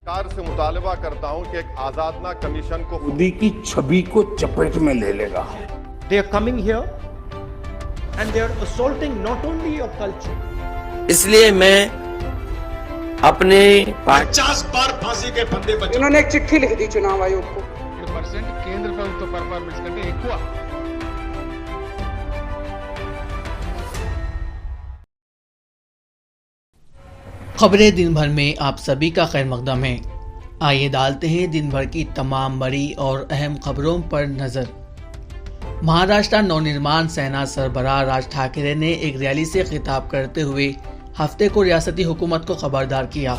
सरकार से मुतालबा करता हूं कि एक आजादना कमीशन को मोदी की छवि को चपेट में ले लेगा। They are coming here and they are assaulting not only your culture. इसलिए मैं अपने 50 बार फांसी के फंदे बचे। उन्होंने एक चिट्ठी लिख दी चुनाव आयोग को। కేంద్ర ప్రభుత్వ పర్ఫార్మెన్స్ కంటే ఎక్కువ खबरें दिन भर में आप सभी का खैर मकदम है। आइए डालते हैं दिन भर की तमाम बड़ी और अहम खबरों पर नजर। महाराष्ट्र नवनिर्माण सेना सरबराह राज ठाकरे ने एक रैली से खिताब करते हुए हफ्ते को रियासती हुकूमत को खबरदार किया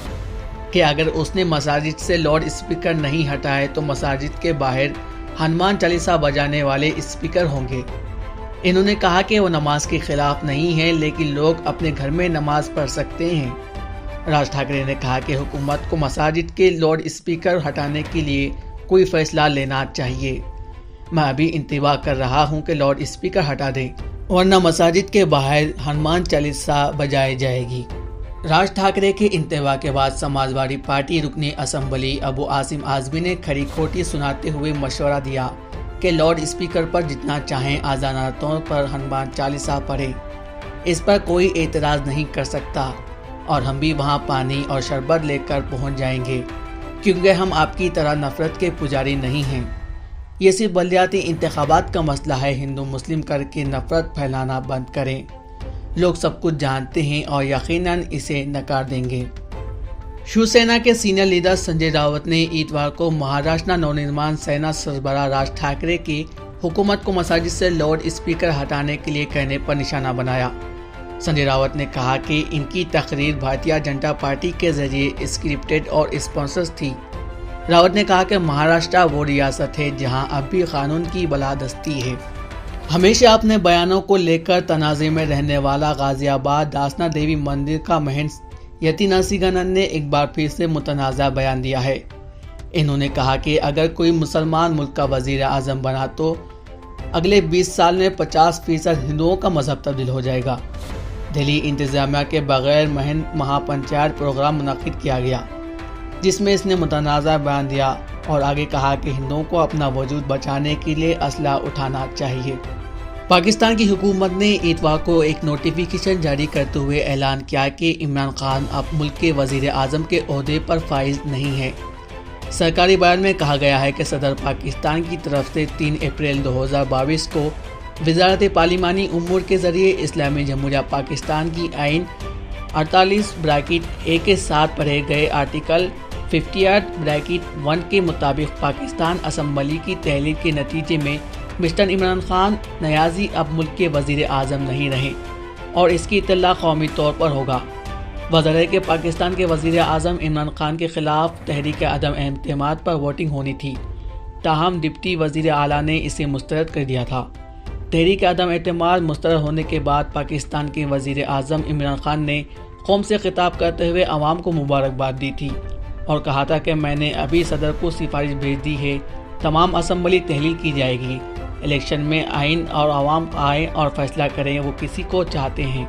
कि अगर उसने मसाजिद से लाउड स्पीकर नहीं हटाए तो मसाजिद के बाहर हनुमान चालीसा बजाने वाले स्पीकर होंगे। इन्होंने कहा कि वो नमाज के खिलाफ नहीं है, लेकिन लोग अपने घर में नमाज पढ़ सकते हैं। राज ठाकरे ने कहा कि हुकूमत को मसाजिद के लाउड स्पीकर हटाने के लिए कोई फैसला लेना चाहिए। मैं अभी इंतज़ार कर रहा हूं कि लाउड स्पीकर हटा दे, वरना मसाजिद के बाहर हनुमान चालीसा बजाई जाएगी। राज ठाकरे के इंतवा के बाद समाजवादी पार्टी रुकने असम्बली अबू आसिम आजमी ने खरी खोटी सुनाते हुए मशवरा दिया कि लाउड स्पीकर पर जितना चाहें आज़ानातों पर हनुमान चालीसा पढ़े, इस पर कोई एतराज़ नहीं कर सकता और हम भी वहां पानी और शरबत लेकर पहुंच जाएंगे, क्योंकि हम आपकी तरह नफरत के पुजारी नहीं हैं। ये सिर्फ बलदियाती इंतखाबात का मसला है। हिंदू मुस्लिम करके नफरत फैलाना बंद करें। लोग सब कुछ जानते हैं और यकीनन इसे नकार देंगे। शिवसेना के सीनियर लीडर संजय राउत ने इतवार को महाराष्ट्र नवनिर्माण सेना सरबराह राज ठाकरे की हुकूमत को मसाजिद से लाउड स्पीकर हटाने के लिए कहने पर निशाना बनाया। संजय राउत ने कहा कि इनकी तकरीर भारतीय जनता पार्टी के जरिए स्क्रिप्टेड और स्पॉन्सर्स थी। राउत ने कहा कि महाराष्ट्र वो रियासत है जहां अब भी कानून की बलादस्ती है। हमेशा अपने बयानों को लेकर तनाज़े में रहने वाला गाजियाबाद दासना देवी मंदिर का महंत यति नरसिंहानंद ने एक बार फिर से मुतनाज़ा बयान दिया है। इन्होंने कहा कि अगर कोई मुसलमान मुल्क का वज़ीर आज़म बना तो अगले 20 साल में 50% हिंदुओं का मजहब तब्दील हो जाएगा। दिल्ली इंतजामिया के बगैर महंत महापंचायत प्रोग्राम मुनक्किद किया गया, जिसमें इसने मुतनाज़ा बयान दिया और आगे कहा कि हिंदुओं को अपना वजूद बचाने के लिए असला उठाना चाहिए। पाकिस्तान की हुकूमत ने इतवार को एक नोटिफिकेशन जारी करते हुए ऐलान किया कि इमरान खान अब मुल्क के वज़ीर आज़म के ओहदे पर फाइज नहीं है। सरकारी बयान में कहा गया है कि सदर पाकिस्तान की तरफ से 3 अप्रैल 2022 को वज़ारत पार्लिमानी उमूर के ज़रिए इस्लामी जमहूरिया पाकिस्तान की आइन 48(a) के साथ पढ़े गए आर्टिकल 58(1) के मुताबिक पाकिस्तान असम्बली की तहलील के नतीजे में मिस्टर इमरान खान नयाजी अब मुल्क के वज़ीर आज़म नहीं रहे और इसकी इत्तला कौमी तौर पर होगा। वज़ार के पाकिस्तान के वज़ीर आज़म इमरान खान के ख़िलाफ़ तहरीक अदम एतमाद पर वोटिंग होनी थी, ताहम डिप्टी वज़ीर आला ने इसे मुस्तरद कर दिया था। तहरीक अदम एतमाद मुस्तरद होने के बाद पाकिस्तान के वज़ीर आज़म इमरान खान ने कौम से खिताब करते हुए आवाम को मुबारकबाद दी थी और कहा था कि मैंने अभी सदर को सिफारिश भेज दी है, तमाम असम्बली तहलील की जाएगी। इलेक्शन में आइन और आवाम आए और फैसला करें वो किसी को चाहते हैं।